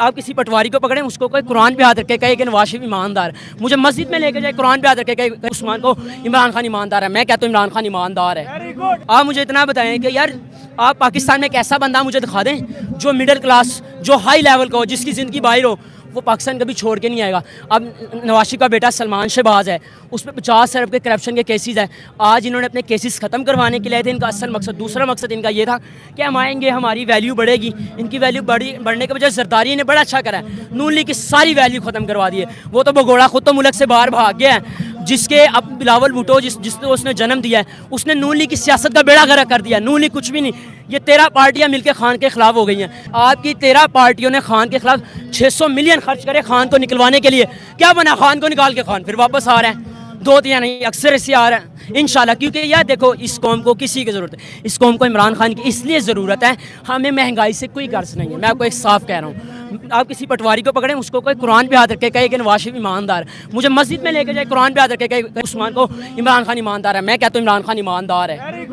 आप किसी पटवारी को पकड़ें, उसको कोई कुरान पे हाथ रखे कहे कि नवाज शरीफ ईमानदार है, मुझे मस्जिद में लेके जाए कुरान पे हाथ रखे कहे उस्मान को इमरान खान ईमानदार है, मैं कहता हूँ इमरान खान ईमानदार है। आप मुझे इतना बताएं कि यार आप पाकिस्तान में एक ऐसा बंदा मुझे दिखा दें जो मिडिल क्लास, जो हाई लेवल का हो, जिसकी ज़िंदगी बाहर हो, वो पाकिस्तान कभी छोड़ के नहीं आएगा। अब नवाज शरीफ का बेटा सलमान शहबाज है, उस पर 50 अरब के करप्शन के केसेस हैं। आज इन्होंने अपने केसेस ख़त्म करवाने के लिए थे। इनका असल मकसद, दूसरा मकसद इनका ये था कि हम आएंगे, हमारी वैल्यू बढ़ेगी। इनकी वैल्यू बढ़ने के वजह जरदारी ने बड़ा अच्छा करा है, नून लीग की सारी वैल्यू ख़त्म करवा दी है। वो तो भगोड़ा खुद तो मुल्क से बाहर भाग गया है, जिसके अब बिलावल भुट्टो जिसने उसने जन्म दिया है, उसने नून लीग की सियासत का बेड़ा गर्क कर दिया। नून लीग कुछ भी नहीं, ये 13 पार्टियां मिलकर खान के खिलाफ हो गई हैं। आपकी 13 पार्टियों ने खान के खिलाफ 600 मिलियन खर्च करे खान को निकलवाने के लिए। क्या बना? खान को निकाल के खान फिर वापस आ रहे हैं, 2-3 नहीं, अक्सर ऐसे आ रहे हैं इंशाल्लाह। क्योंकि यार देखो, इस कौम को किसी की ज़रूरत है, इस कौम को इमरान खान की इसलिए ज़रूरत है, हमें महंगाई से कोई गर्ज नहीं है। मैं आपको एक साफ कह रहा हूँ, आप किसी पटवारी को पकड़ें, उसको कोई कुरान पे हाथ रखे कहे कि नवाज शरीफ ईमानदार है, मुझे मस्जिद में लेके जाए कुरान पे हाथ रखे कहे उस्मान को इमरान खान ईमानदार है, मैं कहता हूँ इमरान खान ईमानदार है।